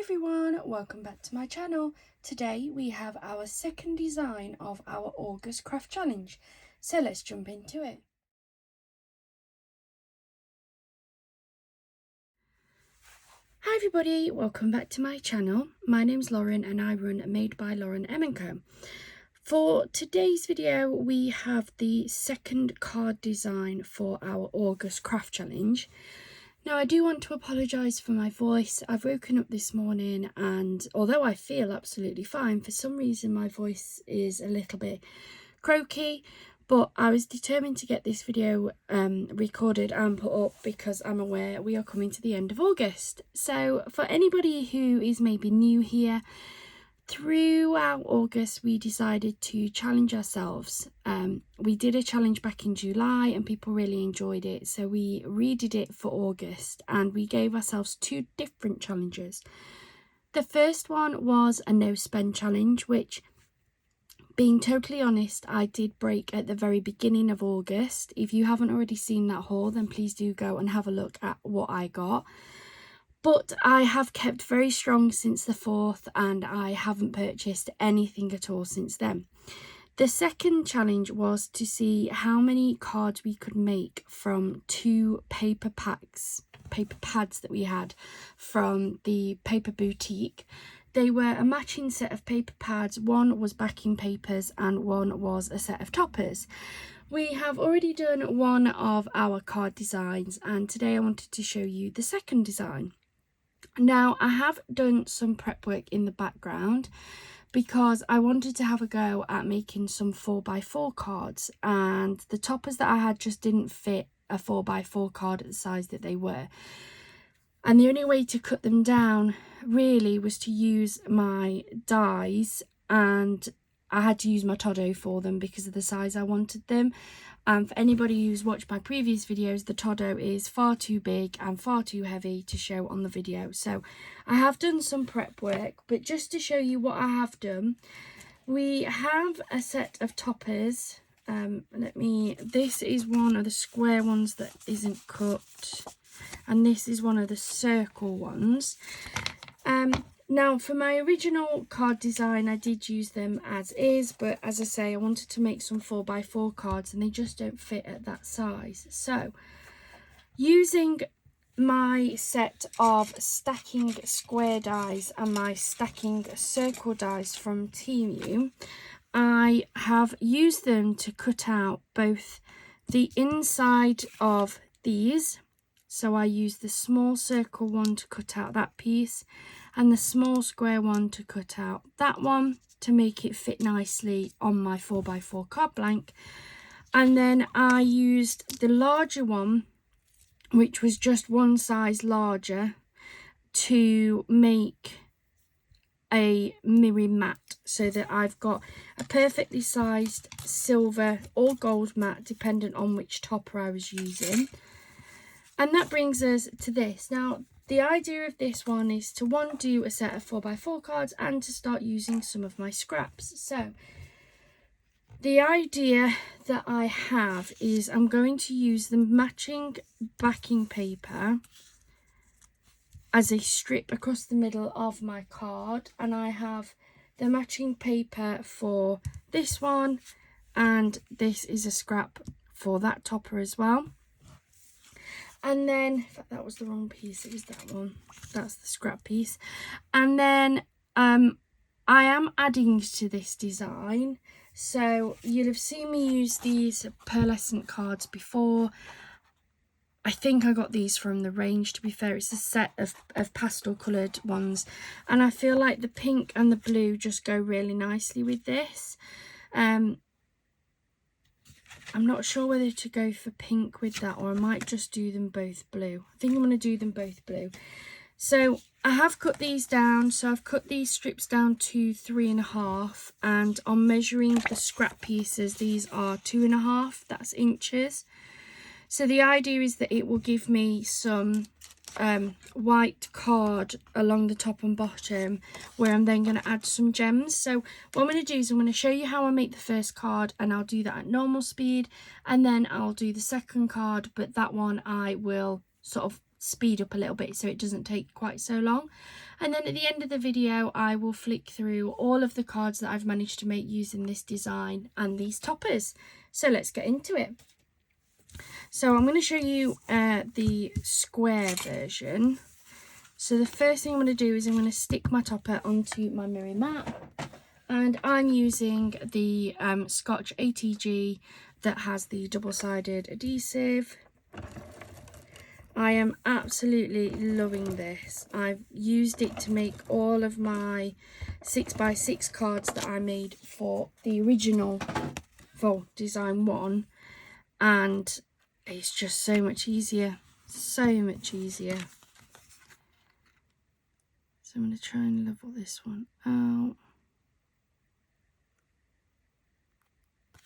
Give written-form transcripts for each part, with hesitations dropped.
everyone, welcome back to my channel. Today we have our second design of our August craft challenge, so let's jump into it. Hi everybody, welcome back to my channel. My name's Lauren and I run Made by Lauren M & Co. For today's video we have the second card design for our August craft challenge. Now, I do want to apologise for my voice. I've woken up this morning and although I feel absolutely fine, for some reason my voice is a little bit croaky, but I was determined to get this video recorded and put up because I'm aware we are coming to the end of August. So for anybody who is maybe new here, throughout August we decided to challenge ourselves. We did a challenge back in July and people really enjoyed it, so we redid it for August and we gave ourselves two different challenges. The first one was a no spend challenge, which, being totally honest, I did break at the very beginning of August. If you haven't already seen that haul, then please do go and have a look at what I got. But I have kept very strong since the 4th and I haven't purchased anything at all since then. The second challenge was to see how many cards we could make from 2 paper pads that we had from the paper boutique. They were a matching set of paper pads. One was backing papers and one was a set of toppers. We have already done one of our card designs and today I wanted to show you the second design. Now, I have done some prep work in the background because I wanted to have a go at making some 4x4 cards, and the toppers that I had just didn't fit a 4x4 card at the size that they were. And the only way to cut them down really was to use my dies, and I had to use my Todo for them because of the size I wanted them. And for anybody who's watched my previous videos, the Todo is far too big and far too heavy to show on the video. So I have done some prep work, but just to show you what I have done, we have a set of toppers. This is one of the square ones that isn't cut, and this is one of the circle ones. Now, for my original card design, I did use them as is, but as I say, I wanted to make some 4x4 cards and they just don't fit at that size. So, using my set of stacking square dies and my stacking circle dies from Temu, I have used them to cut out both the inside of these. So I used the small circle one to cut out that piece and the small square one to cut out that one to make it fit nicely on my 4x4 card blank. And then I used the larger one, which was just one size larger, to make a mirror mat, so that I've got a perfectly sized silver or gold mat dependent on which topper I was using. And that brings us to this. Now, the idea of this one is to do a set of 4x4 cards and to start using some of my scraps. So the idea that I have is I'm going to use the matching backing paper as a strip across the middle of my card, and I have the matching paper for this one, and this is a scrap for that topper as well. And then, in fact, that was the wrong piece, it was that one, that's the scrap piece. And then I am adding to this design, so you'll have seen me use these pearlescent cards before. I think I got these from the range, to be fair. It's a set of pastel coloured ones, and I feel like the pink and the blue just go really nicely with this. I'm not sure whether to go for pink with that, or I might just do them both blue. I think I'm going to do them both blue. So I have cut these down. So I've cut these strips down to 3.5, and on measuring the scrap pieces, these are 2.5, that's inches. So the idea is that it will give me some white card along the top and bottom, where I'm then going to add some gems. So what I'm going to do is I'm going to show you how I make the first card, and I'll do that at normal speed, and then I'll do the second card, but that one I will sort of speed up a little bit so it doesn't take quite so long. And then at the end of the video I will flick through all of the cards that I've managed to make using this design and these toppers. So let's get into it. So I'm going to show you the square version. So the first thing I'm going to do is I'm going to stick my topper onto my mirror mat, and I'm using the Scotch ATG that has the double-sided adhesive. I am absolutely loving this. I've used it to make all of my 6x6 cards that I made for the original, for design 1, and it's just so much easier, so much easier. So I'm going to try and level this one out.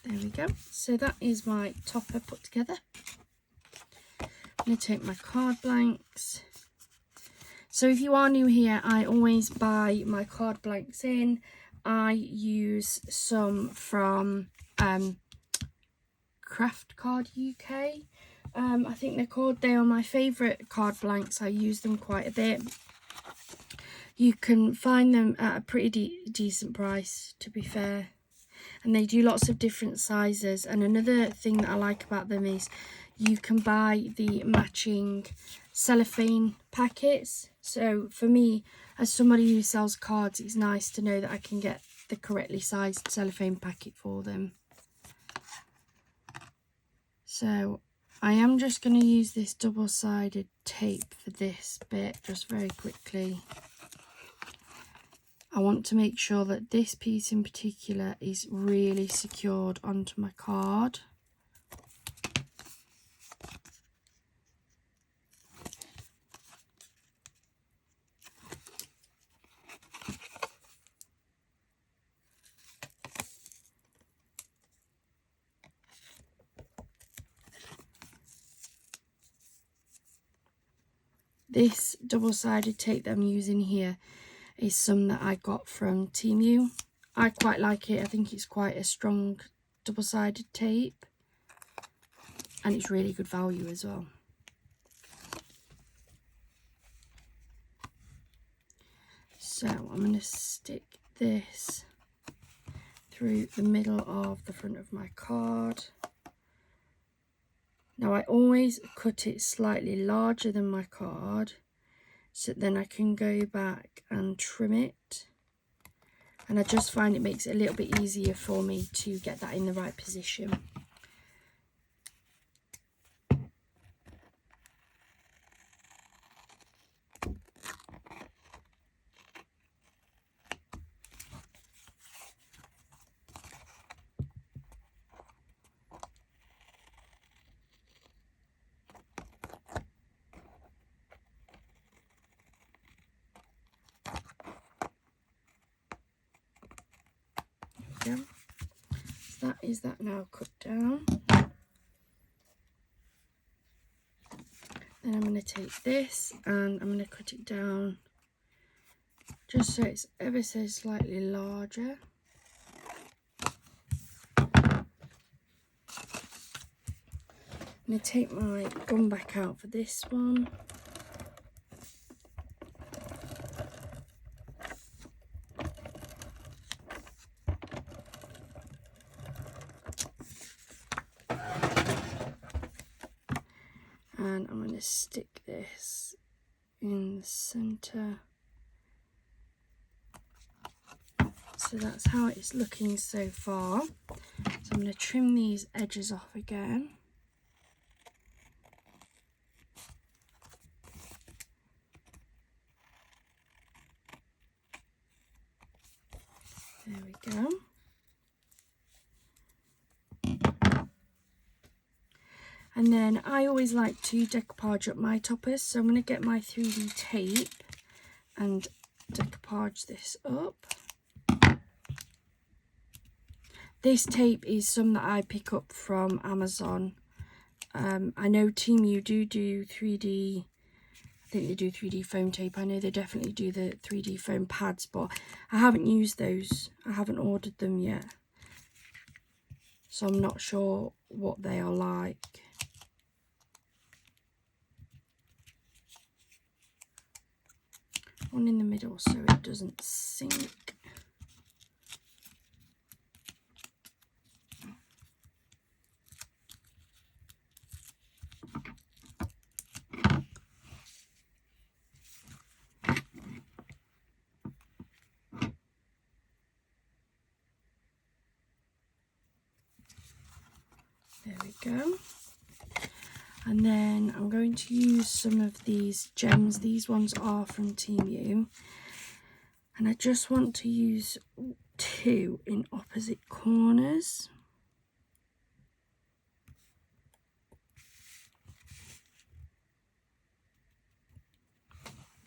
There we go. So that is my topper put together. I'm going to take my card blanks. So if you are new here, I always buy my card blanks in. I use some from Craft Card UK. I think they're called. They are my favourite card blanks. I use them quite a bit. You can find them at a pretty decent price, to be fair. And they do lots of different sizes. And another thing that I like about them is you can buy the matching cellophane packets. So for me, as somebody who sells cards, it's nice to know that I can get the correctly sized cellophane packet for them. So I am just going to use this double-sided tape for this bit just very quickly. I want to make sure that this piece in particular is really secured onto my card. This double-sided tape that I'm using here is some that I got from Temu. I quite like it. I think it's quite a strong double-sided tape, and it's really good value as well. So I'm going to stick this through the middle of the front of my card. Now I always cut it slightly larger than my card, so then I can go back and trim it. And I just find it makes it a little bit easier for me to get that in the right position. Yeah. So that is that now cut down. Then I'm going to take this and I'm going to cut it down just so it's ever so slightly larger. I'm going to take my gum back out for this one. And I'm going to stick this in the centre. So that's how it's looking so far. So I'm going to trim these edges off again. There we go. And then I always like to decoupage up my toppers, so I'm going to get my 3D tape and decoupage this up. This tape is some that I pick up from Amazon. I know Temu do 3D, I think they do 3D foam tape. I know they definitely do the 3D foam pads, but I haven't used those. I haven't ordered them yet. So I'm not sure what they are like. one in the middle so it doesn't sink. There we go. And then I'm going to use some of these gems. These ones are from Temu. And I just want to use 2 in opposite corners.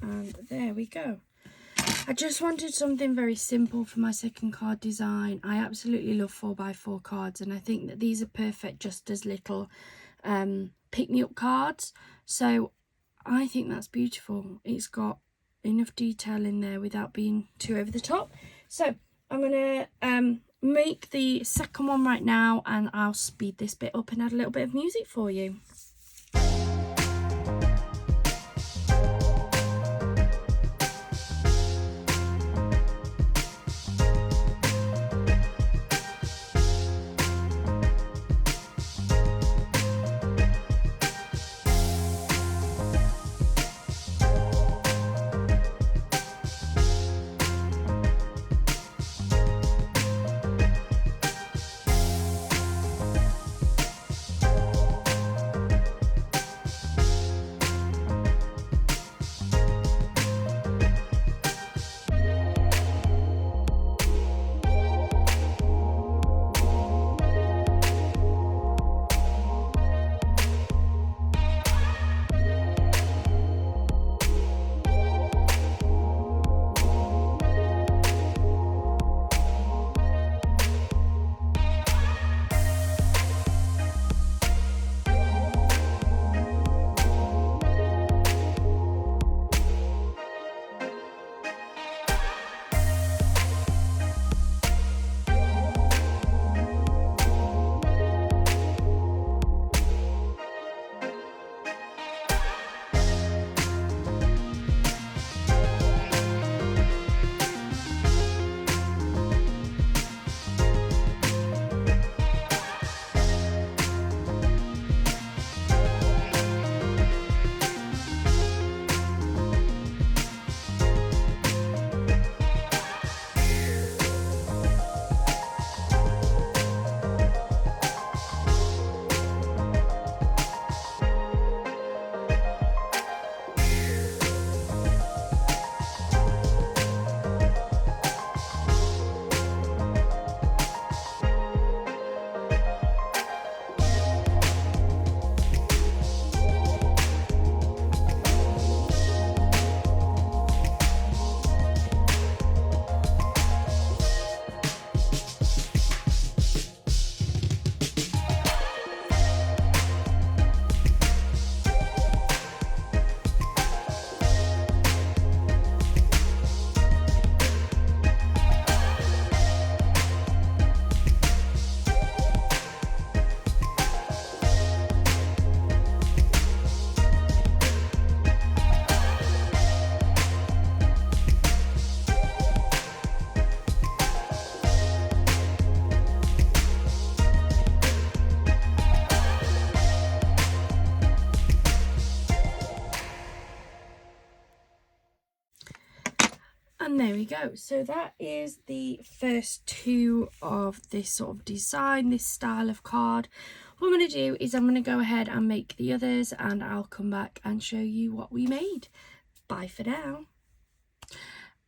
And there we go. I just wanted something very simple for my second card design. I absolutely love 4x4 cards, and I think that these are perfect just as little pick-me-up cards. So I think that's beautiful. It's got enough detail in there without being too over the top. So I'm going to make the second one right now, and I'll speed this bit up and add a little bit of music for you. And there we go. So that is the first 2 of this sort of design, this style of card. What I'm going to do is I'm going to go ahead and make the others, and I'll come back and show you what we made. Bye for now.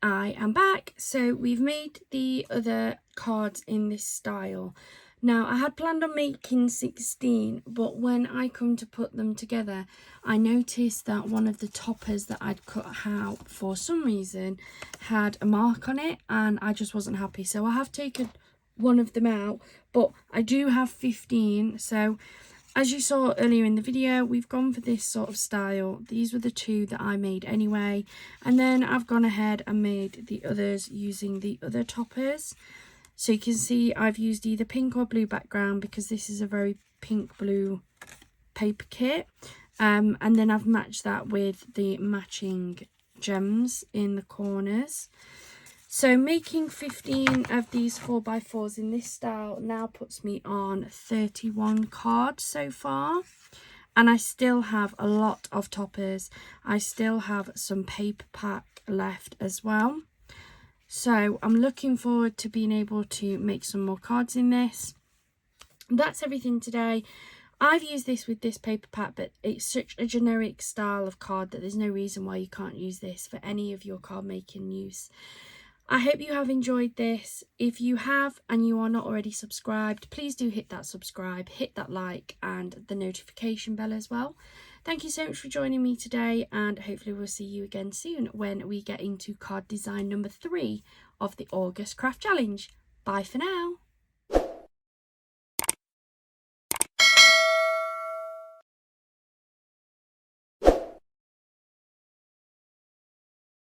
I am back. So we've made the other cards in this style. Now, I had planned on making 16, but when I come to put them together, I noticed that one of the toppers that I'd cut out for some reason had a mark on it, and I just wasn't happy. So I have taken one of them out, but I do have 15. So as you saw earlier in the video, we've gone for this sort of style. These were the 2 that I made anyway. And then I've gone ahead and made the others using the other toppers. So you can see I've used either pink or blue background because this is a very pink blue paper kit. And then I've matched that with the matching gems in the corners. So making 15 of these 4x4s in this style now puts me on 31 cards so far. And I still have a lot of toppers. I still have some paper pack left as well. So I'm looking forward to being able to make some more cards in this. That's everything today. I've used this with this paper pack, but it's such a generic style of card that there's no reason why you can't use this for any of your card making use. I hope you have enjoyed this. If you have and you are not already subscribed, please do hit that subscribe, hit that like and the notification bell as well. Thank you so much for joining me today, and hopefully we'll see you again soon when we get into card design number 3 of the August Craft Challenge. Bye for now.